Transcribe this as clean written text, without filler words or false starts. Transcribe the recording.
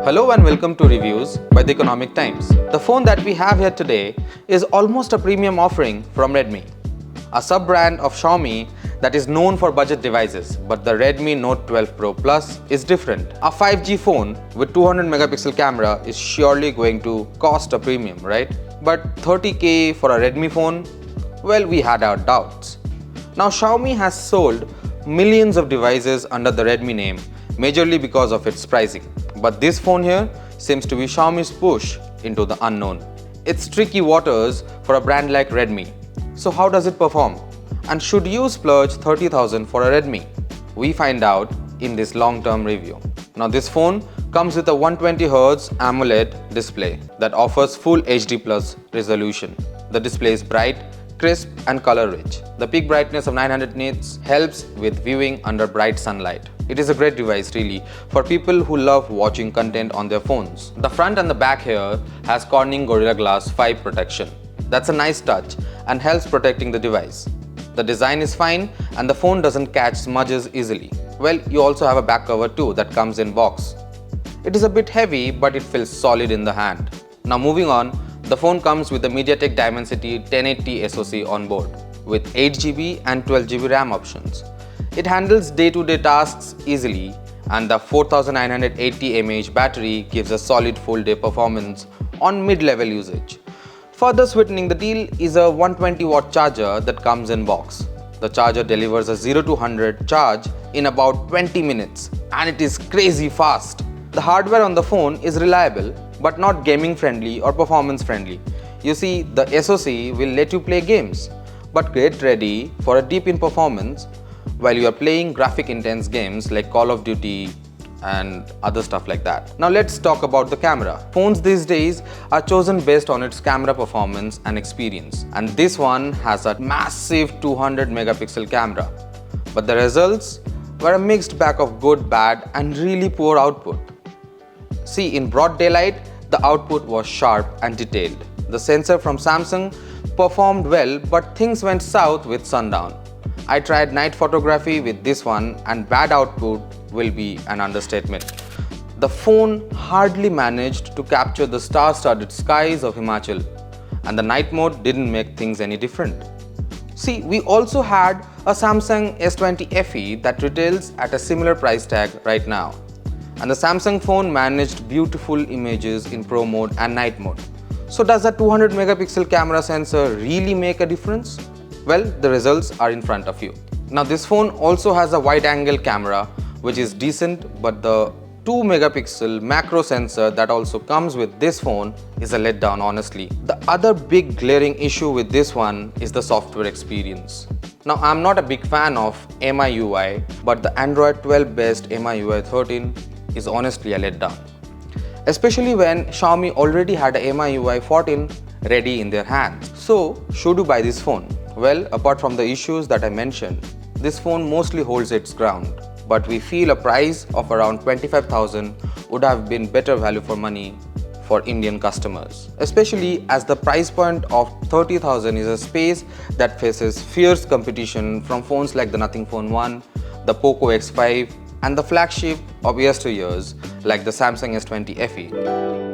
Hello and welcome to Reviews by the Economic Times. The phone that we have here today is almost a premium offering from Redmi, a sub-brand of Xiaomi that is known for budget devices, but the Redmi Note 12 Pro Plus is different. A 5G phone with 200 megapixel camera is surely going to cost a premium, right? But 30k for a Redmi phone? Well, we had our doubts. Now Xiaomi has sold millions of devices under the Redmi name, majorly because of its pricing. But this phone here seems to be Xiaomi's push into the unknown. It's tricky waters for a brand like Redmi. So how does it perform? And should you splurge 30,000 for a Redmi? We find out in this long-term review. Now this phone comes with a 120Hz AMOLED display that offers full HD Plus resolution. The display is bright, crisp and color-rich. The peak brightness of 900 nits helps with viewing under bright sunlight. It is a great device really for people who love watching content on their phones. The front and the back here has Corning Gorilla Glass 5 protection. That's a nice touch and helps protecting the device. The design is fine and the phone doesn't catch smudges easily. Well, you also have a back cover too that comes in box. It is a bit heavy but it feels solid in the hand. Now moving on, the phone comes with the MediaTek Dimensity 1080 SoC on board with 8GB and 12GB RAM options. It handles day-to-day tasks easily and the 4980 mAh battery gives a solid full-day performance on mid-level usage. Further sweetening the deal is a 120-watt charger that comes in box. The charger delivers a 0 to 100 charge in about 20 minutes and it is crazy fast. The hardware on the phone is reliable but not gaming friendly or performance friendly. You see, the SoC will let you play games but get ready for a dip in performance while you are playing graphic intense games like Call of Duty and other stuff like that. Now let's talk about the camera. Phones these days are chosen based on its camera performance and experience, and this one has a massive 200 megapixel camera. But the results were a mixed bag of good, bad and really poor output. See, in broad daylight, the output was sharp and detailed. The sensor from Samsung performed well, but things went south with sundown. I tried night photography with this one and bad output will be an understatement. The phone hardly managed to capture the star-studded skies of Himachal, and the night mode didn't make things any different. See, we also had a Samsung S20 FE that retails at a similar price tag right now. And the Samsung phone managed beautiful images in Pro mode and night mode. So does the 200 megapixel camera sensor really make a difference? Well, the results are in front of you. Now this phone also has a wide angle camera which is decent, but the 2 megapixel macro sensor that also comes with this phone is a letdown honestly. The other big glaring issue with this one is the software experience. Now I'm not a big fan of MIUI, but the Android 12 based MIUI 13 is honestly a letdown. Especially when Xiaomi already had a MIUI 14 ready in their hands. So, should you buy this phone? Well, apart from the issues that I mentioned, this phone mostly holds its ground. But we feel a price of around 25,000 would have been better value for money for Indian customers. Especially as the price point of 30,000 is a space that faces fierce competition from phones like the Nothing Phone 1, the Poco X5 and the flagship of yesteryears like the Samsung S20 FE.